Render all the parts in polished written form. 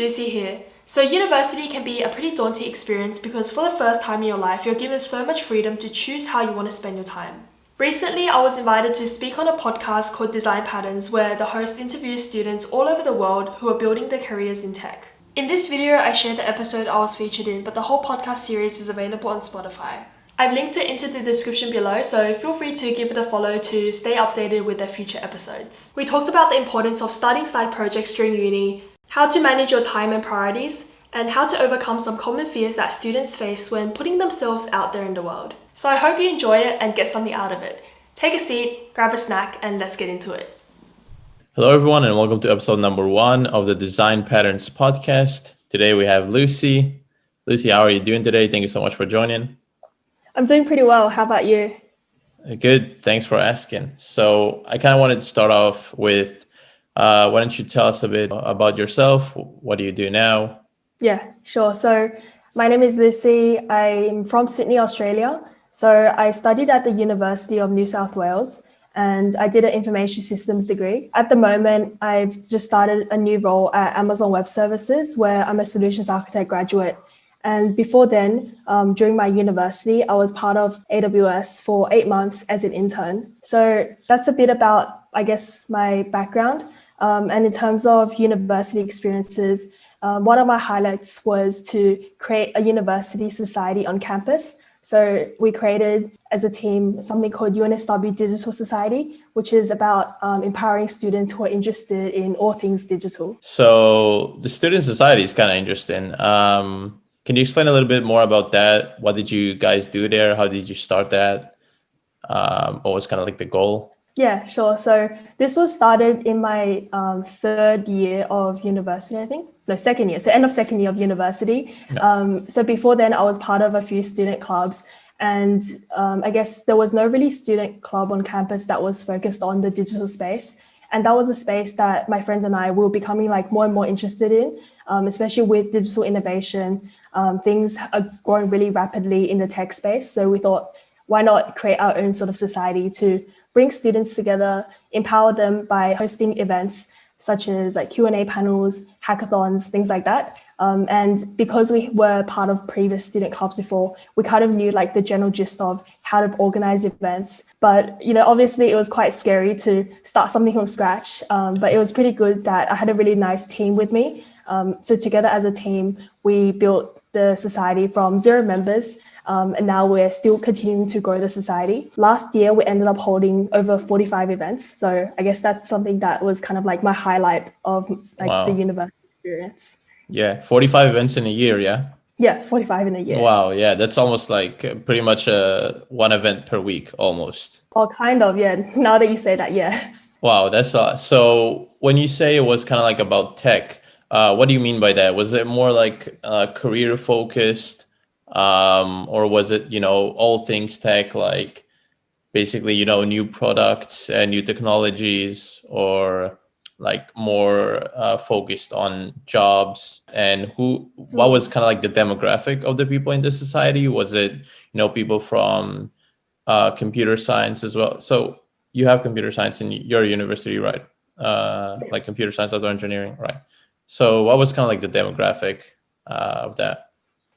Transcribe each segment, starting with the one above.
Lucy here. So university can be a pretty daunting experience because for the first time in your life, you're given so much freedom to choose how you want to spend your time. Recently, I was invited to speak on a podcast called Design Patterns, where the host interviews students all over the world who are building their careers in tech. In this video, I shared the episode I was featured in, but the whole podcast series is available on Spotify. I've linked it into the description below, so feel free to give it a follow to stay updated with their future episodes. We talked about the importance of starting side projects during uni, how to manage your time and priorities, and how to overcome some common fears that students face when putting themselves out there in the world. So I hope you enjoy it and get something out of it. Take a seat, grab a snack, and let's get into it. Hello, everyone, and welcome to episode number 1 of the Design Patterns podcast. Today we have Lucy. Lucy, how are you doing today? Thank you so much for joining. I'm doing pretty well. How about you? Good. Thanks for asking. So I kind of wanted to start off with, why don't you tell us a bit about yourself? What do you do now? Yeah, sure. So my name is Lucy. I'm from Sydney, Australia. So I studied at the University of New South Wales and I did an information systems degree. At the moment, I've just started a new role at Amazon Web Services where I'm a solutions architect graduate. And before then, during my university, I was part of AWS for 8 months as an intern. So that's a bit about, I guess, my background. And in terms of university experiences, one of my highlights was to create a university society on campus. So we created as a team something called UNSW Digital Society, which is about empowering students who are interested in all things digital. So the student society is kind of interesting. Can you explain a little bit more about that? What did you guys do there? How did you start that? What was kind of like the goal? Yeah, sure. So this was started in my third year of university, I think. No, second year. So end of second year of university. Yeah. So before then, I was part of a few student clubs. And I guess there was no really student club on campus that was focused on the digital space. And that was a space that my friends and I were becoming like more and more interested in, especially with digital innovation. Things are growing really rapidly in the tech space. So we thought, why not create our own sort of society to bring students together, empower them by hosting events such as like Q&A panels, hackathons, things like that. And because we were part of previous student clubs before, we kind of knew like the general gist of how to organize events. But, you know, obviously it was quite scary to start something from scratch. But it was pretty good that I had a really nice team with me. So together as a team, we built the society from 0 members. And now we're still continuing to grow the society. Last year, we ended up holding over 45 events. So I guess that's something that was kind of like my highlight of like Wow. the university experience. Yeah, 45 events in a year, yeah? Yeah, 45 in a year. Wow, yeah, that's almost like pretty much one event per week almost. Or kind of, yeah. Now that you say that, yeah. Wow, that's so when you say it was kind of like about tech, what do you mean by that? Was it more like career focused? Or was it, all things tech, like basically, new products and new technologies, or like more focused on jobs? And what was kind of like the demographic of the people in the society? Was it, people from computer science as well? So you have computer science in your university, right? Like computer science, software engineering, right? So what was kind of like the demographic of that?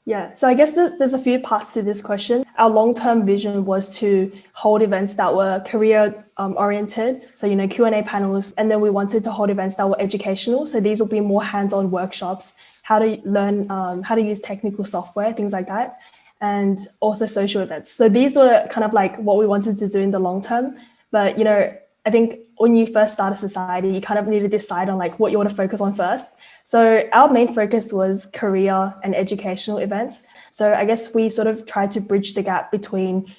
Yeah, so I guess there's a few parts to this question. Our long-term vision was to hold events that were career oriented, so Q&A panels, and then we wanted to hold events that were educational. So these will be more hands-on workshops, how to learn how to use technical software, things like that, and also social events. So these were kind of like what we wanted to do in the long term. But I think when you first start a society, you kind of need to decide on like what you want to focus on first. So our main focus was career and educational events. So I guess we sort of tried to bridge the gap between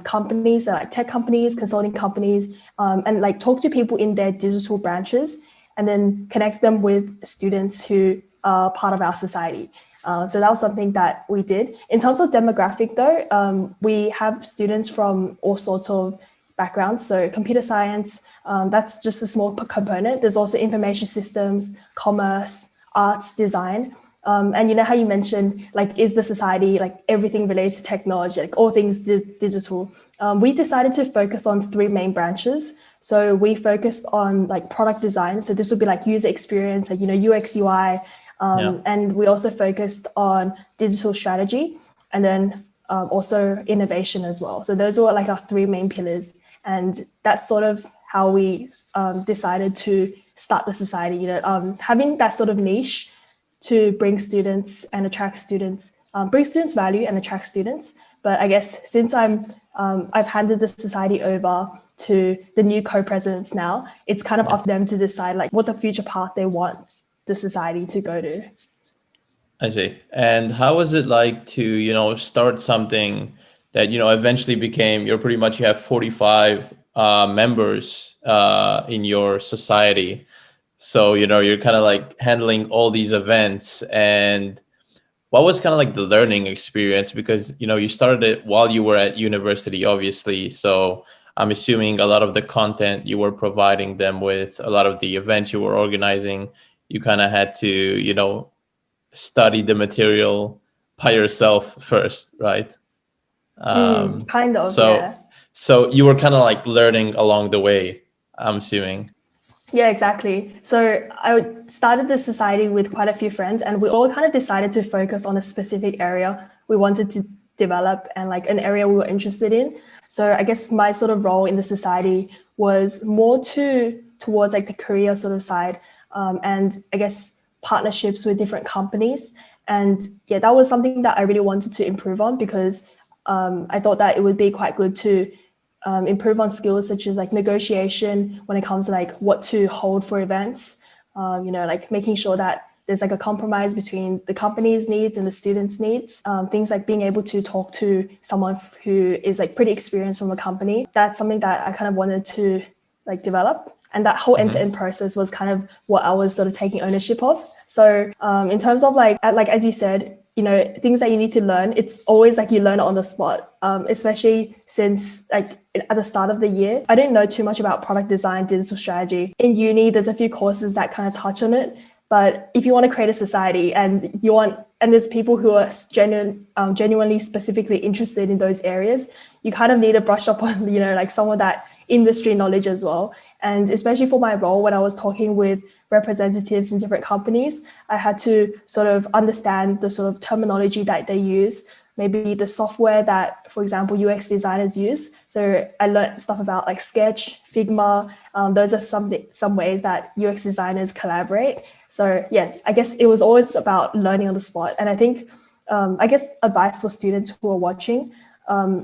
companies, like tech companies, consulting companies, and like talk to people in their digital branches and then connect them with students who are part of our society. So that was something that we did. In terms of demographic though, we have students from all sorts of backgrounds. So computer science, that's just a small component. There's also information systems, commerce, arts, design. And how you mentioned, like, is the society, like everything related to technology, like all things digital? We decided to focus on 3 main branches. So we focused on like product design. So this would be like user experience, like, UX, UI, And we also focused on digital strategy and then also innovation as well. So those were like our three main pillars. And that's sort of how we decided to start the society, having that sort of niche to bring students and attract students, bring students value and attract students. But I guess since I've handed the society over to the new co-presidents now, it's kind of up to them to decide like what the future path they want the society to go to. I see. And how was it like to, start something that, eventually became, you have 45 members in your society. So, you're kind of like handling all these events. And what was kind of like the learning experience? Because, you started it while you were at university, obviously. So I'm assuming a lot of the content you were providing them with, a lot of the events you were organizing, you kind of had to, study the material by yourself first, right? Kind of, so, yeah. So you were kind of like learning along the way, I'm assuming. Yeah, exactly. So I started the society with quite a few friends, and we all kind of decided to focus on a specific area we wanted to develop and like an area we were interested in. So I guess my sort of role in the society was more towards like the career sort of side, and I guess partnerships with different companies. And yeah, that was something that I really wanted to improve on because I thought that it would be quite good to improve on skills such as like negotiation when it comes to like what to hold for events, like making sure that there's like a compromise between the company's needs and the students' needs. Things like being able to talk to someone who is like pretty experienced from a company. That's something that I kind of wanted to like develop. And that whole end-to-end process was kind of what I was sort of taking ownership of. So in terms of like as you said, things that you need to learn, it's always like you learn it on the spot, especially since like at the start of the year, I didn't know too much about product design, digital strategy. In uni, there's a few courses that kind of touch on it. But if you want to create a society and there's people who are genuinely specifically interested in those areas, you kind of need to brush up on, like some of that industry knowledge as well. And especially for my role, when I was talking with representatives in different companies, I had to sort of understand the sort of terminology that they use, maybe the software that, for example, UX designers use. So I learned stuff about like Sketch, Figma. Those are some ways that UX designers collaborate. So yeah, I guess it was always about learning on the spot. And I think, I guess advice for students who are watching,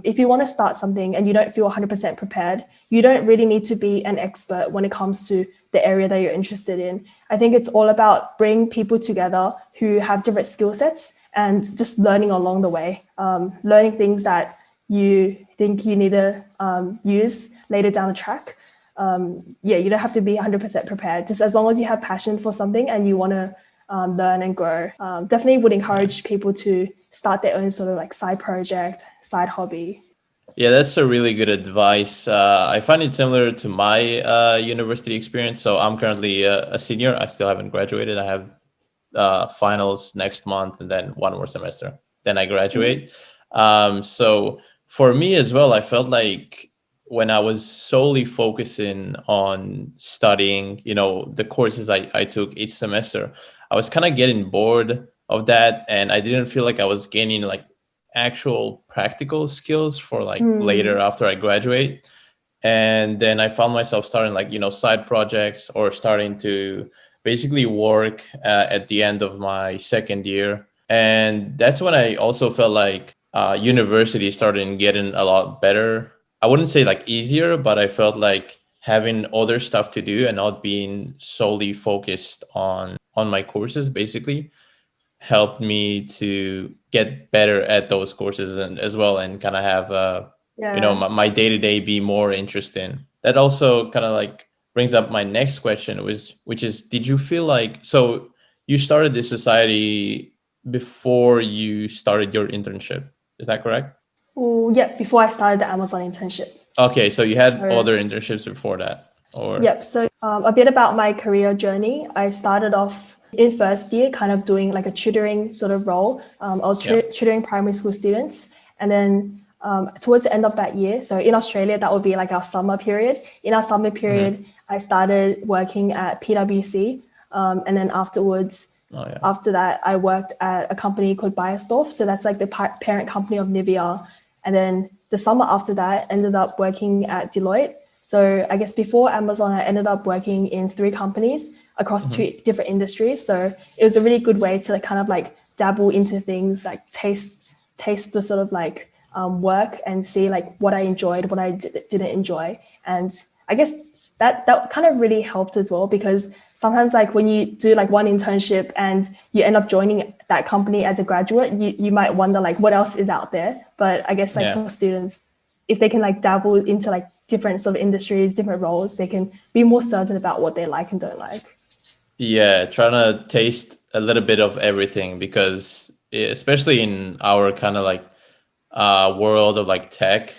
if you want to start something and you don't feel 100% prepared, you don't really need to be an expert when it comes to the area that you're interested in. I think it's all about bringing people together who have different skill sets and just learning along the way, learning things that you think you need to use later down the track. You don't have to be 100% prepared. Just as long as you have passion for something and you want to learn and grow. Definitely would encourage people to start their own sort of like side project, side hobby. Yeah, that's a really good advice. I find it similar to my university experience. So I'm currently a senior. I still haven't graduated. I have finals next month and then one more semester. Then I graduate. So for me as well, I felt like when I was solely focusing on studying, the courses I took each semester, I was kind of getting bored of that. And I didn't feel like I was gaining like actual practical skills for like later after I graduate. And then I found myself starting like, side projects or starting to basically work at the end of my second year. And that's when I also felt like university started getting a lot better. I wouldn't say like easier, but I felt like having other stuff to do and not being solely focused on my courses basically helped me to get better at those courses and as well, and kind of have my day-to-day be more interesting. That also kind of like brings up my next question, which is, did you feel like, so you started this society before you started your internship, is that correct? Yeah, before I started the Amazon internship. Okay, so you had other internships before that, or? Yep. So a bit about my career journey. I started off in first year, kind of doing like a tutoring sort of role. I was tutoring primary school students, and then towards the end of that year, so in Australia, that would be like our summer period. In our summer period, I started working at PwC, and then afterwards, Oh yeah. After that, I worked at a company called Beiersdorf. So that's like the parent company of Nivea. And then the summer after that, ended up working at Deloitte. So I guess before Amazon, I ended up working in 3 companies across 2 different industries. So it was a really good way to like kind of like dabble into things, like taste the sort of like work and see like what I enjoyed, what I didn't enjoy. And I guess that kind of really helped as well, because sometimes like when you do like one internship and you end up joining that company as a graduate, you might wonder like what else is out there. But I guess like Yeah. for students, if they can like dabble into like different sort of industries, different roles, they can be more certain about what they like and don't like. Yeah, trying to taste a little bit of everything, because especially in our kind of like world of like tech,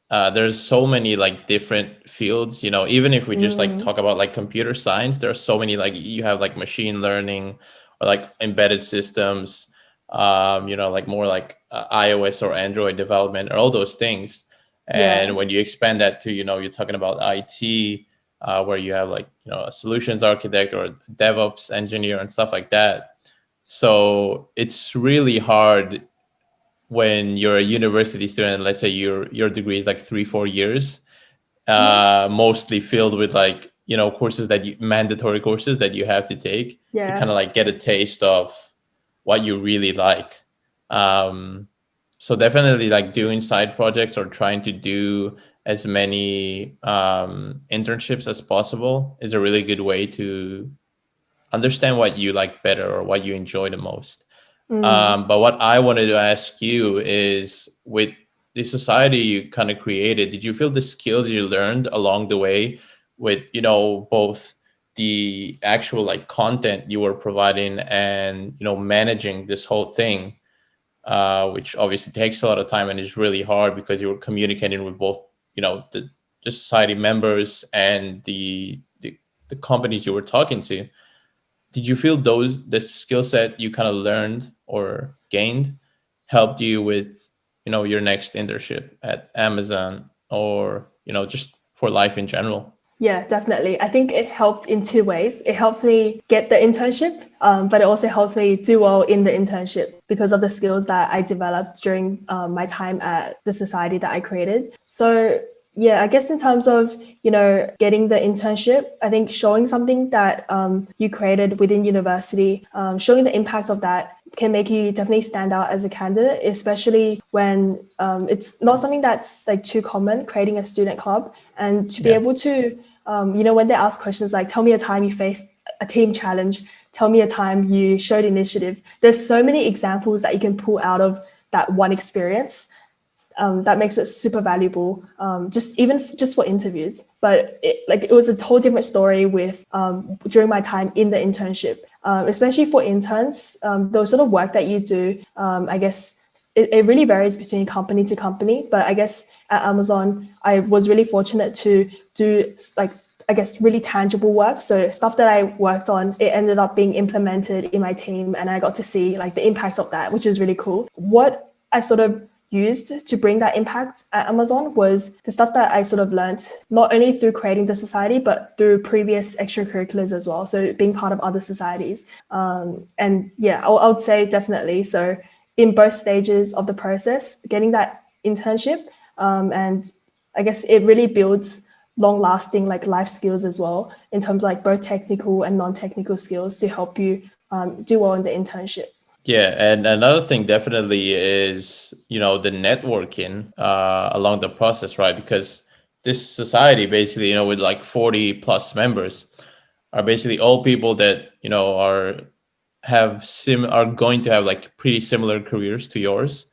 there's so many like different fields, you know. Even if we just like talk about like computer science, there's so many, like you have like machine learning or like embedded systems, you know, like more like iOS or Android development or all those things. And Yeah. when you expand that to, you know, you're talking about IT, where you have like, you know, a solutions architect or a DevOps engineer and stuff like that. So it's really hard when you're a university student. Let's say your degree is like 3-4 years, mostly filled with like, you know, courses that you mandatory courses that you have to take to kind Yeah. of like get a taste of what you really like. um so definitely like doing side projects or trying to do as many internships as possible is a really good way to understand what you like better or what you enjoy the most. But what I wanted to ask you is, with the society you kind of created, did you feel the skills you learned along the way with, you know, both the actual like content you were providing and, you know, managing this whole thing, which obviously takes a lot of time and is really hard because you were communicating with both, you know, the society members and the companies you were talking to. Did you feel the skill set you kind of learned or gained helped you with, you know, your next internship at Amazon, or, you know, just for life in general? Yeah, definitely. I think it helped in 2 ways. It helps me get the internship, but it also helps me do well in the internship because of the skills that I developed during my time at the society that I created. So yeah, I guess in terms of, you know, getting the internship, I think showing something that you created within university, showing the impact of that can make you definitely stand out as a candidate, especially when it's not something that's like too common, creating a student club. And to be Yeah. able to, you know, when they ask questions like, tell me a time you faced a team challenge, tell me a time you showed initiative. There's so many examples that you can pull out of that one experience. That makes it super valuable, just for interviews. But it was a whole different story with during my time in the internship, especially for interns. The sort of work that you do, I guess it really varies between company to company. But I guess at Amazon, I was really fortunate to do like, I guess, really tangible work. So stuff that I worked on, it ended up being implemented in my team, and I got to see like the impact of that, which is really cool. What I sort of used to bring that impact at Amazon was the stuff that I sort of learned, not only through creating the society, but through previous extracurriculars as well. So being part of other societies. And yeah, I would say definitely. So in both stages of the process, getting that internship, and I guess it really builds long lasting like life skills as well, in terms of like both technical and non-technical skills to help you do well in the internship. Yeah, and another thing definitely is, you know, the networking along the process, right? Because this society basically, you know, with like 40 plus members, are basically all people that, you know, are going to have like pretty similar careers to yours.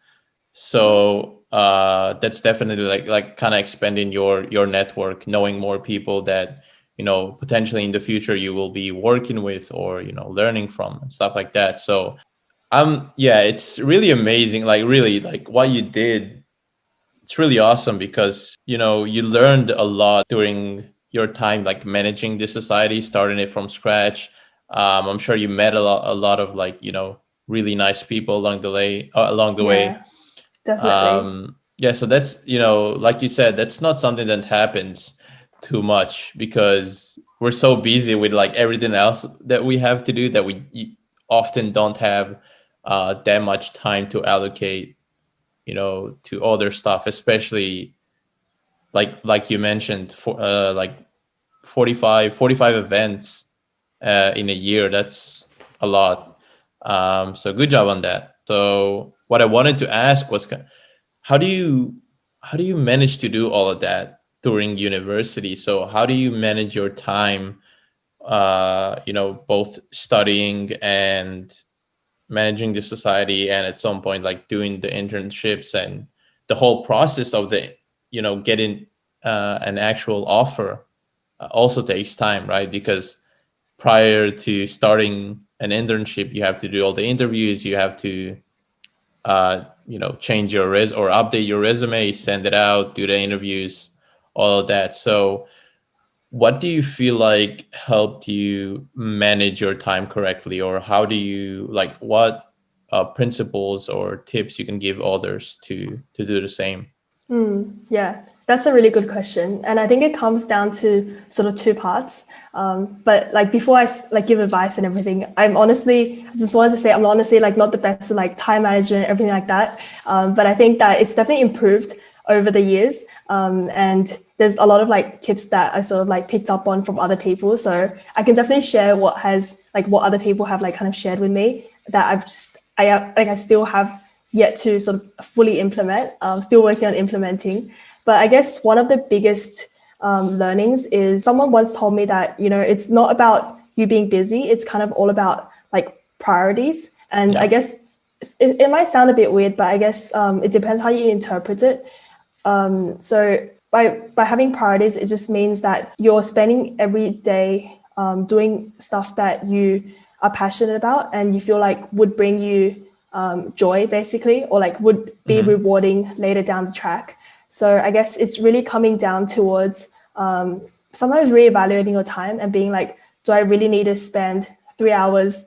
So that's definitely like kind of expanding your network, knowing more people that, you know, potentially in the future you will be working with or, you know, learning from and stuff like that. So yeah, it's really amazing. Like really, like what you did, it's really awesome because, you know, you learned a lot during your time like managing this society, starting it from scratch. I'm sure you met a lot of like, you know, really nice people along the way. Yeah, definitely. Yeah, so that's, you know, like you said, that's not something that happens too much because we're so busy with like everything else that we have to do that often don't have that much time to allocate, to other stuff, especially like you mentioned, for like 45 events in a year. That's a lot. So good job on that. So what I wanted to ask was, how do you manage to do all of that during university? So how do you manage your time, both studying and managing the society, and at some point like doing the internships and the whole process of the getting an actual offer also takes time, right? Because prior to starting an internship, you have to do all the interviews, you have to change your or update your resume, send it out, do the interviews, all of that. So what do you feel like helped you manage your time correctly, or how do you like, what principles or tips you can give others to do the same? Yeah, that's a really good question, and I think it comes down to sort of two parts. But like before I give advice and everything, I just wanted to say I'm honestly like not the best at like time management, everything like that. But I think that it's definitely improved over the years, and there's a lot of like tips that I sort of like picked up on from other people. So I can definitely share what other people have like kind of shared with me that I still have yet to sort of fully implement. Still working on implementing. But I guess one of the biggest learnings is someone once told me that, it's not about you being busy. It's kind of all about like priorities. And I guess it might sound a bit weird, but I guess it depends how you interpret it. So by having priorities, it just means that you're spending every day doing stuff that you are passionate about and you feel like would bring you joy, basically, or like would be rewarding later down the track. So I guess it's really coming down towards sometimes reevaluating your time and being like, do I really need to spend 3 hours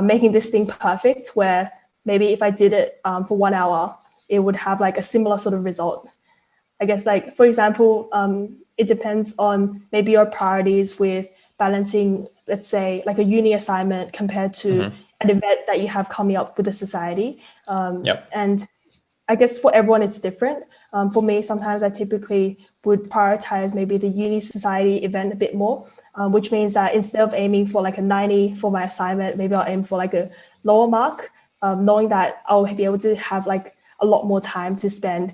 making this thing perfect, where maybe if I did it for 1 hour, it would have like a similar sort of result. I guess, like, for example, it depends on maybe your priorities with balancing, let's say, like a uni assignment compared to an event that you have coming up with the society. And I guess for everyone, it's different. For me, sometimes I typically would prioritize maybe the uni society event a bit more, which means that instead of aiming for like a 90 for my assignment, maybe I'll aim for like a lower mark, knowing that I'll be able to have like a lot more time to spend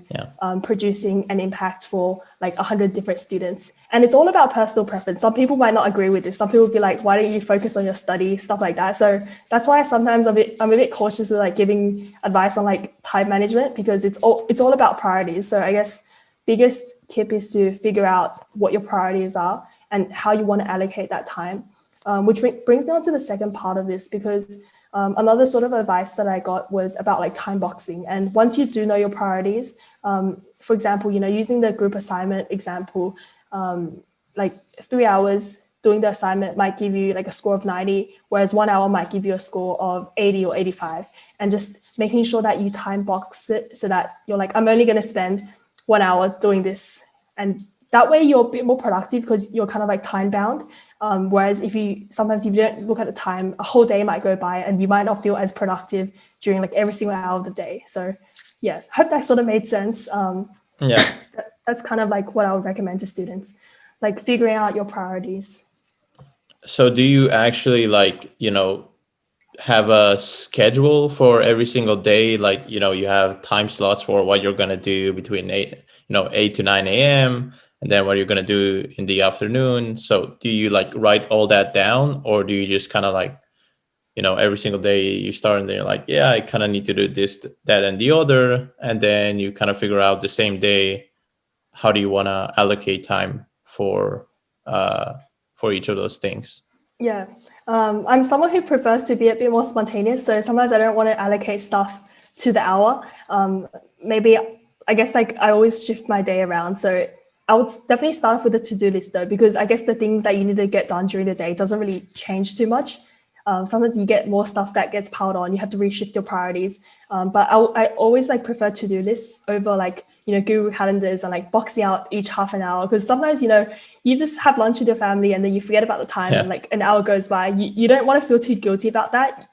producing an impact for like 100 different students. And it's all about personal preference. Some people might not agree with this. Some people will be like, why don't you focus on your study, stuff like that. So that's why sometimes I'm a bit cautious with like giving advice on like time management, because it's all about priorities. So I guess biggest tip is to figure out what your priorities are and how you want to allocate that time, which brings me on to the second part of this, because another sort of advice that I got was about like time boxing. And once you do know your priorities, for example, using the group assignment example, like 3 hours doing the assignment might give you like a score of 90, whereas 1 hour might give you a score of 80 or 85. And just making sure that you time box it so that you're like, I'm only going to spend 1 hour doing this. And that way you're a bit more productive because you're kind of like time bound. Whereas if you don't look at the time, a whole day might go by and you might not feel as productive during like every single hour of the day. So yeah, I hope that sort of made sense. That's kind of like what I would recommend to students, like figuring out your priorities. So do you actually have a schedule for every single day? Like, you have time slots for what you're going to do between 8 to 9 a.m. and then what you're going to do in the afternoon. So do you like write all that down, or do you just kind of like, every single day you start and then you're like, yeah, I kind of need to do this, that, and the other. And then you kind of figure out the same day, how do you want to allocate time for each of those things? Yeah, I'm someone who prefers to be a bit more spontaneous. So sometimes I don't want to allocate stuff to the hour. Maybe, I guess, like I always shift my day around. So I would definitely start off with a to-do list though, because I guess the things that you need to get done during the day doesn't really change too much. Sometimes you get more stuff that gets piled on. You have to reshift your priorities. But I always like prefer to-do lists over like, Google calendars and like boxing out each half an hour. Because sometimes, you just have lunch with your family and then you forget about the time and like an hour goes by. You don't want to feel too guilty about that.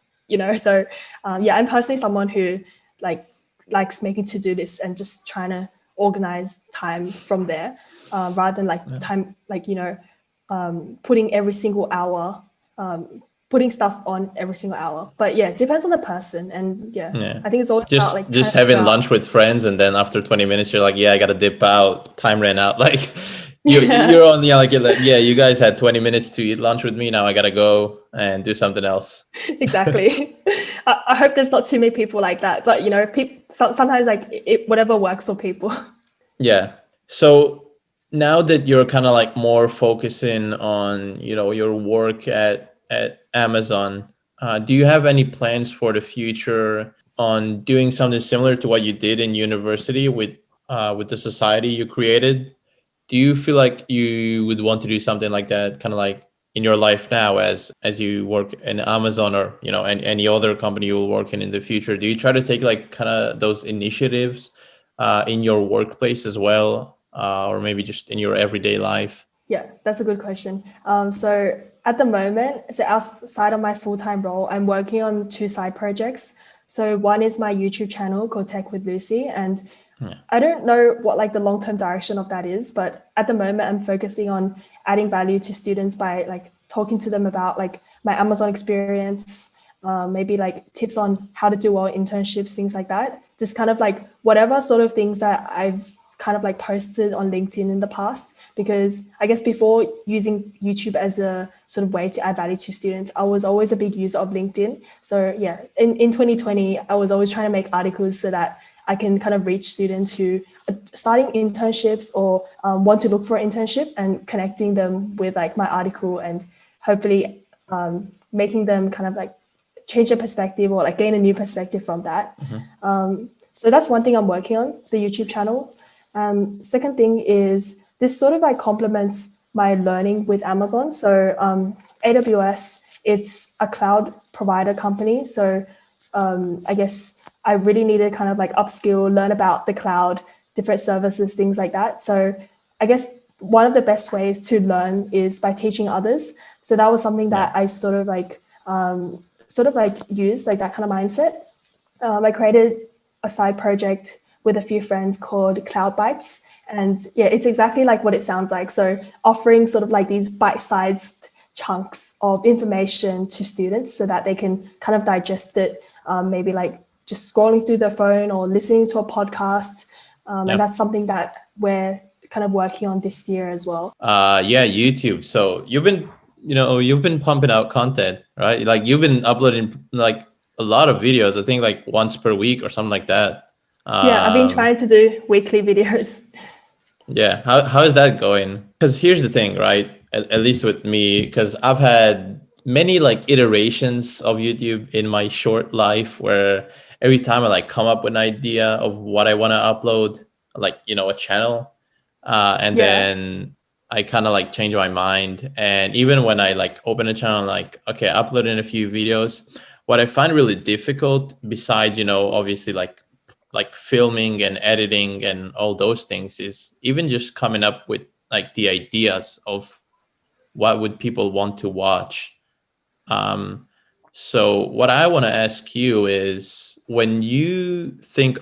So I'm personally someone who likes making to-do lists and just trying to organize time from there, rather than time, putting every single hour, putting stuff on every single hour. But it depends on the person. And I think it's always about trying just to figure having lunch with friends, and then after 20 minutes you're like, I gotta dip out, time ran out. Like you're on you guys had 20 minutes to eat lunch with me, now I gotta go and do something else. Exactly. I hope there's not too many people like that, but sometimes whatever works for people. Yeah. So now that you're kind of more focusing on, your work at Amazon, do you have any plans for the future on doing something similar to what you did in university with the society you created? Do you feel like you would want to do something like that, kind of in your life now as you work in Amazon, or any other company you will work in the future? Do you try to take kind of those initiatives in your workplace as well, or maybe just in your everyday life? Yeah, that's a good question. So at the moment, outside of my full-time role, I'm working on 2 side projects. So one is my YouTube channel called Tech with Lucy, and I don't know what the long-term direction of that is, but at the moment I'm focusing on adding value to students by talking to them about my Amazon experience, maybe tips on how to do well internships, things like that. Just kind of whatever sort of things that I've kind of posted on LinkedIn in the past. Because I guess before using YouTube as a sort of way to add value to students, I was always a big user of LinkedIn. So in 2020, I was always trying to make articles so that I can kind of reach students who are starting internships or want to look for an internship, and connecting them with my article, and hopefully making them kind of change their perspective, or gain a new perspective from that. So that's one thing I'm working on, the YouTube channel. Second thing is, this sort of complements my learning with Amazon. So AWS, it's a cloud provider company. So I guess I really need to kind of upskill, learn about the cloud, different services, things like that. So I guess one of the best ways to learn is by teaching others. So that was something that I sort of used, that kind of mindset. I created a side project with a few friends called Cloud Bites. And it's exactly like what it sounds like. So offering sort of these bite-sized chunks of information to students so that they can kind of digest it, maybe just scrolling through their phone or listening to a podcast. And that's something that we're kind of working on this year as well. YouTube. So you've been pumping out content, right? You've been uploading a lot of videos, I think once per week or something like that. I've been trying to do weekly videos. Yeah. How is that going? Because here's the thing, right? At least with me, because I've had many iterations of YouTube in my short life, where every time I come up with an idea of what I want to upload, a channel, and then I kind of change my mind. And even when I open a channel, okay, upload in a few videos, what I find really difficult, besides obviously filming and editing and all those things, is even just coming up with the ideas of what would people want to watch. So what I want to ask you is, when you try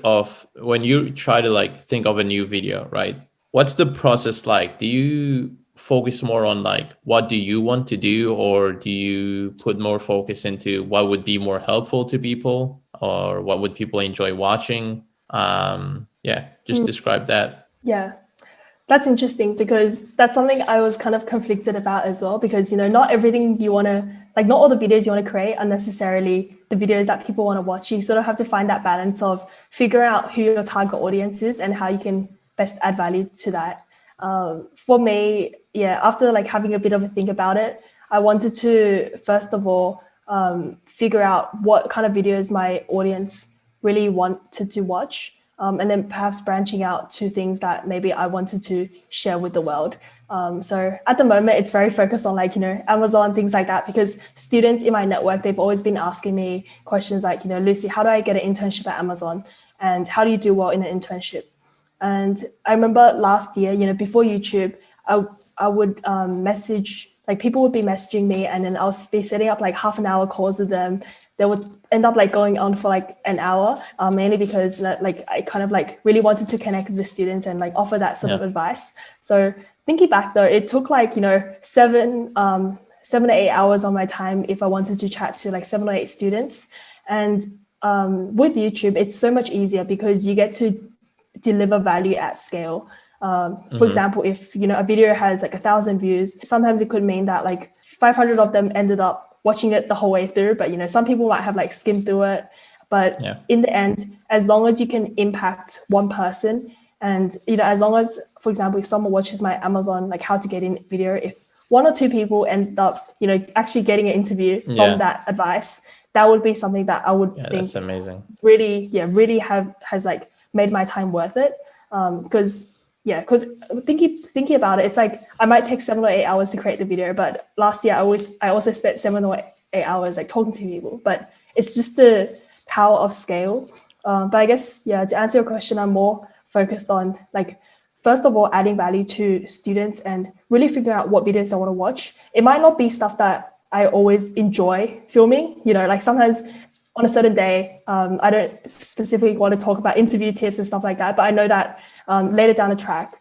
to think of a new video, right? What's the process like? Do you focus more on what do you want to do, or do you put more focus into what would be more helpful to people, or what would people enjoy watching? Just describe that. Yeah. That's interesting, because that's something I was kind of conflicted about as well, because, not everything you want to, not all the videos you want to create are necessarily the videos that people want to watch. You sort of have to find that balance of figure out who your target audience is and how you can best add value to that. For me, after having a bit of a think about it, I wanted to, first of all, figure out what kind of videos my audience really wanted to watch. And then perhaps branching out to things that maybe I wanted to share with the world. So at the moment, it's very focused on Amazon, things like that, because students in my network, they've always been asking me questions like, Lucy, how do I get an internship at Amazon? And how do you do well in an internship? And I remember last year, before YouTube, I would message like people would be messaging me, and then I'll be setting up like half an hour calls with them. They would end up like going on for like an hour, mainly because like I kind of like really wanted to connect with the students and like offer that sort of advice. So thinking back though, it took like, 7 to 8 hours on my time if I wanted to chat to like 7 or 8 students. And with YouTube, it's so much easier because you get to deliver value at scale. For example, if a video has like 1,000 views, sometimes it could mean that like 500 of them ended up watching it the whole way through, but some people might have like skimmed through it. But in the end, as long as you can impact one person, and as long as, for example, if someone watches my Amazon like how to get in video, if 1 or 2 people end up actually getting an interview from that advice, that would be something that I would think that's amazing. Really has like made my time worth it. Because thinking about it, it's like I might take 7 or 8 hours to create the video, but last year I also spent 7 or 8 hours like talking to people. But it's just the power of scale. But I guess to answer your question, I'm more focused on like, first of all, adding value to students and really figuring out what videos they want to watch. It might not be stuff that I always enjoy filming, like sometimes on a certain day, I don't specifically want to talk about interview tips and stuff like that, but I know that later down the track,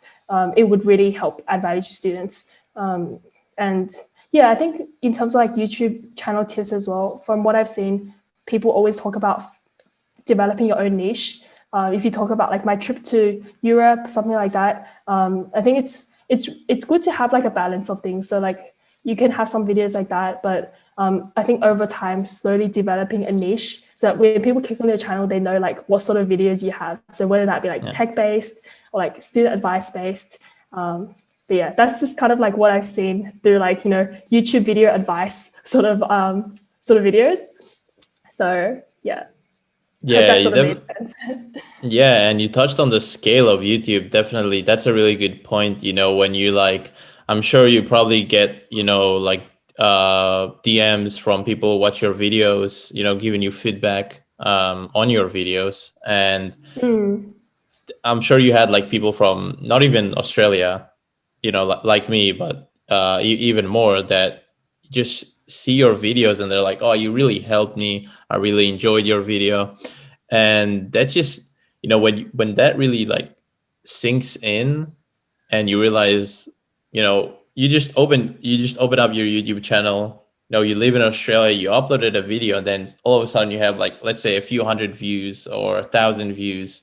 it would really help add value to students. And I think in terms of like YouTube channel tips as well, from what I've seen, people always talk about developing your own niche. If you talk about like my trip to Europe, something like that, I think it's good to have like a balance of things. So like you can have some videos like that, but I think over time, slowly developing a niche so that when people click on your channel, they know like what sort of videos you have. So whether that be like tech-based or like student advice-based. But that's just kind of like what I've seen through like, YouTube video advice sort of videos. So that sort of made sense. Yeah, and you touched on the scale of YouTube. Definitely, that's a really good point. When you like, I'm sure you probably get, like DMs from people who watch your videos, giving you feedback on your videos. And I'm sure you had like people from not even Australia, like me, but even more, that just see your videos and they're like, oh, you really helped me. I really enjoyed your video. And that's just, when that really like sinks in and you realize, you just open up your YouTube channel, you live in Australia, you uploaded a video, and then all of a sudden you have like, let's say a few hundred views or 1,000 views,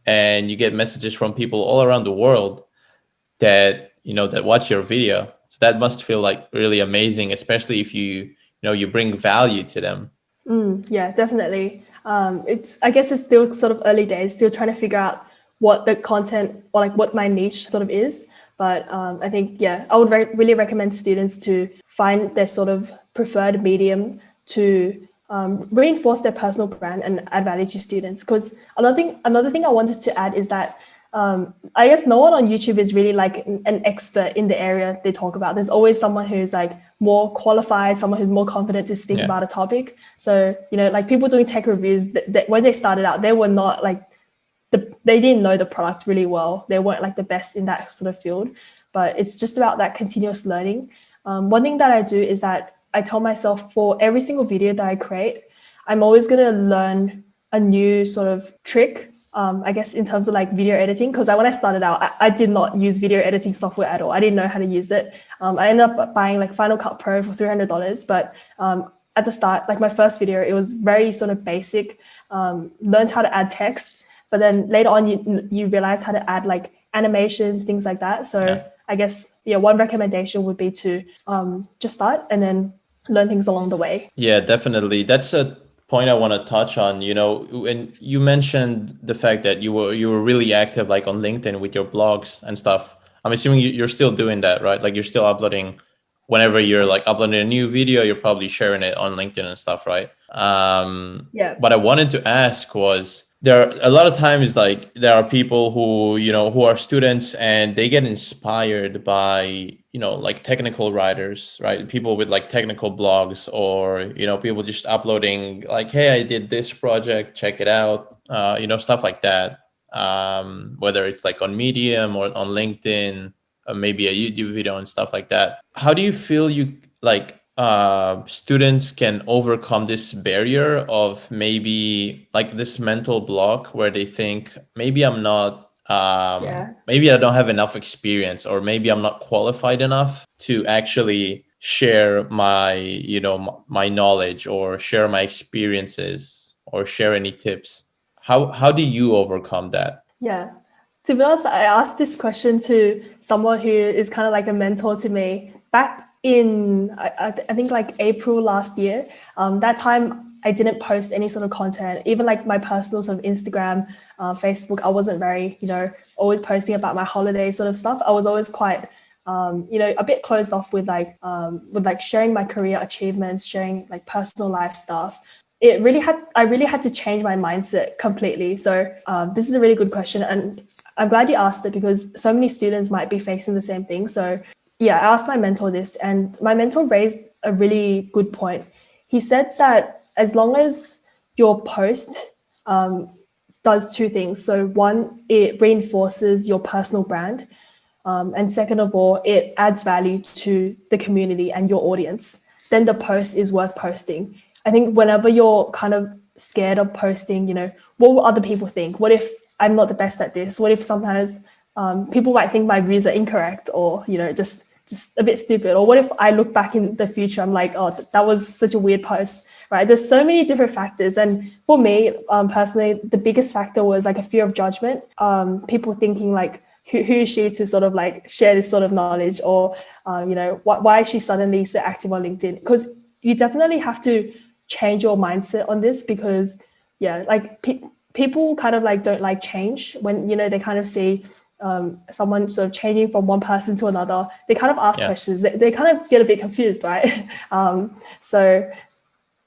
and you get messages from people all around the world that, that watch your video. So that must feel like really amazing, especially if you bring value to them. Yeah, definitely. I guess it's still sort of early days, still trying to figure out what the content or like what my niche sort of is. But I think, I would really recommend students to find their sort of preferred medium to reinforce their personal brand and add value to students. Because another thing I wanted to add is that I guess no one on YouTube is really like an expert in the area they talk about. There's always someone who's like more qualified, someone who's more confident to speak about a topic. So, like people doing tech reviews, when they started out, they were not like, they didn't know the product really well. They weren't like the best in that sort of field, but it's just about that continuous learning. One thing that I do is that I tell myself for every single video that I create, I'm always going to learn a new sort of trick, I guess, in terms of like video editing. Because when I started out, I did not use video editing software at all. I didn't know how to use it. I ended up buying like Final Cut Pro for $300. But at the start, like my first video, it was very sort of basic, learned how to add text. But then later on, you realize how to add like animations, things like that. So I guess, one recommendation would be to just start and then learn things along the way. Yeah, definitely. That's a point I want to touch on. And you mentioned the fact that you were really active like on LinkedIn with your blogs and stuff. I'm assuming you're still doing that, right? Like you're still uploading whenever you're like uploading a new video, you're probably sharing it on LinkedIn and stuff, right? What I wanted to ask was, there are a lot of times like there are people who who are students and they get inspired by like technical writers, right? People with like technical blogs, or people just uploading like, hey, I did this project, check it out, stuff like that. Whether it's like on Medium or on LinkedIn, maybe a YouTube video and stuff like that. How do you feel students can overcome this barrier of maybe like this mental block where they think maybe I'm not, maybe I don't have enough experience, or maybe I'm not qualified enough to actually share my, my knowledge, or share my experiences, or share any tips? How do you overcome that? Yeah. To be honest, I asked this question to someone who is kind of like a mentor to me back in, I think like April last year. That time I didn't post any sort of content, even like my personal sort of Instagram, Facebook. I wasn't very, always posting about my holiday sort of stuff. I was always quite, a bit closed off with like sharing my career achievements, sharing like personal life stuff. I really had to change my mindset completely. So this is a really good question, and I'm glad you asked it because so many students might be facing the same thing. So yeah, I asked my mentor this, and my mentor raised a really good point. He said that as long as your post does two things. So one, it reinforces your personal brand. And second of all, it adds value to the community and your audience, then the post is worth posting. I think whenever you're kind of scared of posting, what will other people think? What if I'm not the best at this? What if sometimes people might think my views are incorrect, or, just a bit stupid? Or what if I look back in the future, I'm like, oh, that was such a weird post, right? There's so many different factors. And for me, personally, the biggest factor was like a fear of judgment. People thinking like, who is she to sort of like share this sort of knowledge, or, why is she suddenly so active on LinkedIn? Because you definitely have to change your mindset on this, because like people kind of like don't like change when, they kind of see someone sort of changing from one person to another. They kind of ask questions. They kind of get a bit confused, right? So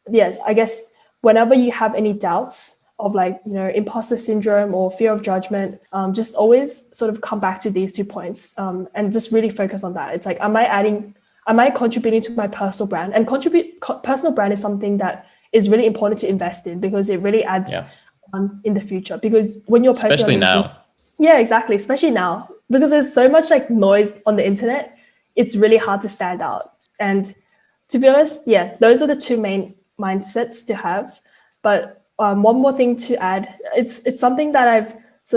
yeah, I guess whenever you have any doubts of like, imposter syndrome or fear of judgment, just always sort of come back to these 2 points, and just really focus on that. It's like, am I contributing to my personal brand? And personal brand is something that is really important to invest in, because it really adds in the future. Because when you're posting especially on LinkedIn, now. Yeah, exactly. Especially now, because there's so much like noise on the internet, it's really hard to stand out. And to be honest, those are the two main mindsets to have. But one more thing to add, it's something that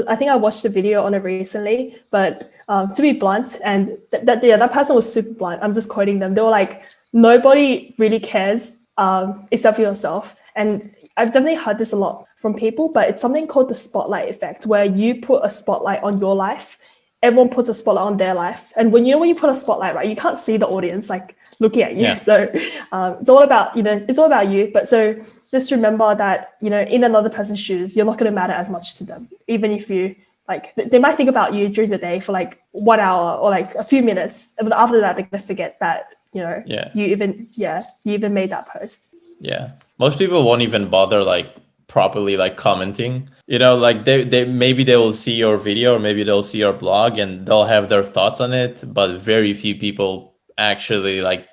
I think I watched a video on it recently, but to be blunt, and that person was super blunt. I'm just quoting them. They were like, nobody really cares except for yourself. And I've definitely heard this a lot from people, but it's something called the spotlight effect, where you put a spotlight on your life, everyone puts a spotlight on their life. And when you put a spotlight, right, you can't see the audience like looking at you. So it's all about, it's all about you. But so just remember that, in another person's shoes, you're not going to matter as much to them, even if you like, they might think about you during the day for like 1 hour or like a few minutes, but after that, they're going to forget that, you even made that post. Yeah, most people won't even bother like properly like commenting. Like they maybe they will see your video, or maybe they'll see your blog and they'll have their thoughts on it, but very few people actually like,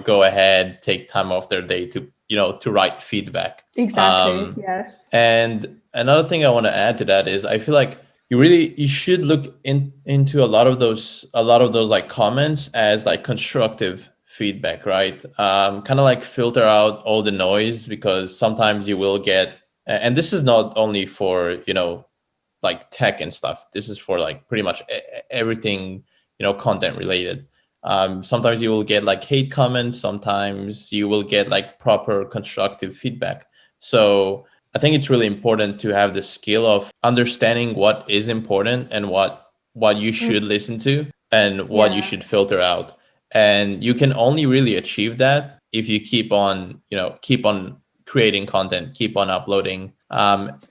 go ahead, take time off their day to, to write feedback. Exactly. And another thing I want to add to that is I feel like you should look into a lot of those like comments as like constructive feedback, right? Kind of like filter out all the noise, because sometimes you will get, and this is not only for, like tech and stuff. This is for like pretty much everything, content related. Sometimes you will get like hate comments. Sometimes you will get like proper constructive feedback. So I think it's really important to have the skill of understanding what is important and what you should listen to and what you should filter out. And you can only really achieve that if you keep on creating content, keep on uploading.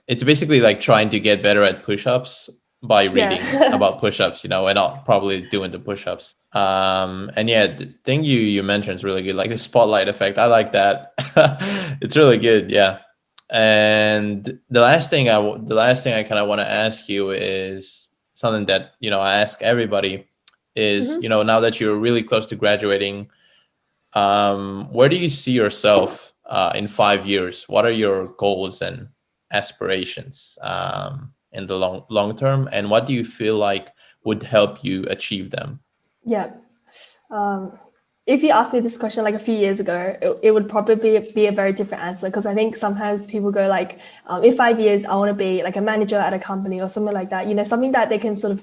It's basically like trying to get better at push-ups by reading about push-ups, and not probably doing the push-ups. And the thing you mentioned is really good, like the spotlight effect. I like that. It's really good. Yeah. And the last thing I kind of want to ask you is something that, I ask everybody is, now that you're really close to graduating, where do you see yourself in 5 years? What are your goals and aspirations in the long term? And what do you feel like would help you achieve them? Yeah. If you asked me this question like a few years ago, it would probably be a very different answer, because I think sometimes people go like, in 5 years, I want to be like a manager at a company or something like that, something that they can sort of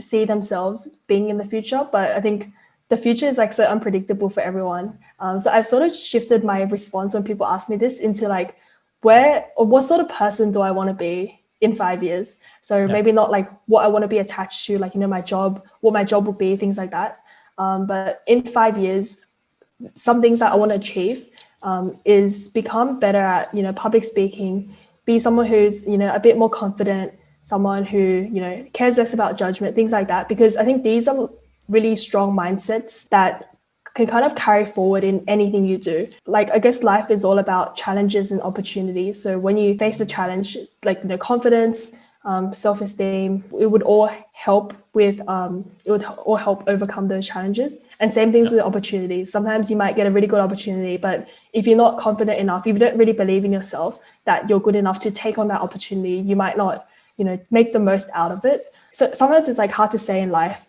see themselves being in the future. But I think the future is like so unpredictable for everyone. So I've sort of shifted my response when people ask me this into like, where or what sort of person do I want to be in 5 years? So maybe not like what I want to be attached to, like, my job, what my job would be, things like that. But in 5 years, some things that I want to achieve is become better at, public speaking, be someone who's, a bit more confident, someone who, cares less about judgment, things like that. Because I think these are really strong mindsets that can kind of carry forward in anything you do. Like, I guess life is all about challenges and opportunities. So when you face a challenge, like, confidence, self-esteem, it would all help overcome those challenges. And same things with opportunities. Sometimes you might get a really good opportunity, but if you're not confident enough, if you don't really believe in yourself that you're good enough to take on that opportunity, you might not, make the most out of it. So sometimes it's like hard to say in life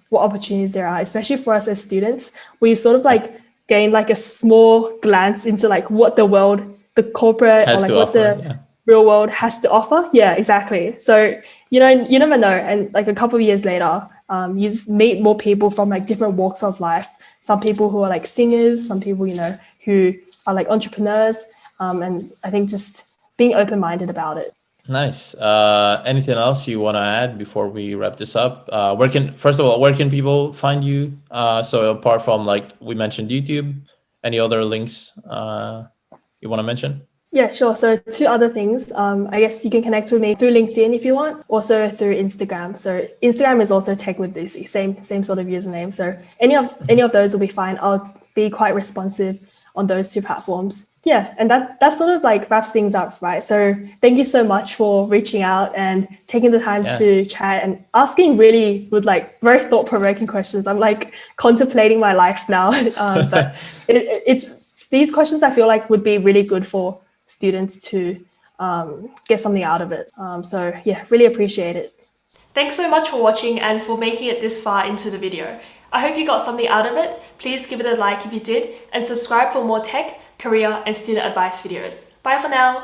what opportunities there are, especially for us as students. We sort of like gain like a small glance into like what the world, the corporate, or Has like to what offer. the real world has to offer. Yeah, exactly. So, you never know. And like a couple of years later, you just meet more people from like different walks of life. Some people who are like singers, some people, who are like entrepreneurs. And I think just being open-minded about it. Nice. Anything else you want to add before we wrap this up? First of all, where can people find you? So apart from like we mentioned YouTube, any other links you want to mention? Yeah, sure. So two other things. I guess you can connect with me through LinkedIn if you want, also through Instagram. So Instagram is also Tech with Lucy, same sort of username. So any of those will be fine. I'll be quite responsive on those two platforms. Yeah, and that sort of like wraps things up, right? So thank you so much for reaching out and taking the time to chat and asking really with like very thought-provoking questions. I'm like contemplating my life now, but it's these questions I feel like would be really good for students to get something out of it. So yeah, really appreciate it. Thanks so much for watching and for making it this far into the video. I hope you got something out of it. Please give it a like if you did, and subscribe for more tech, career, and student advice videos. Bye for now.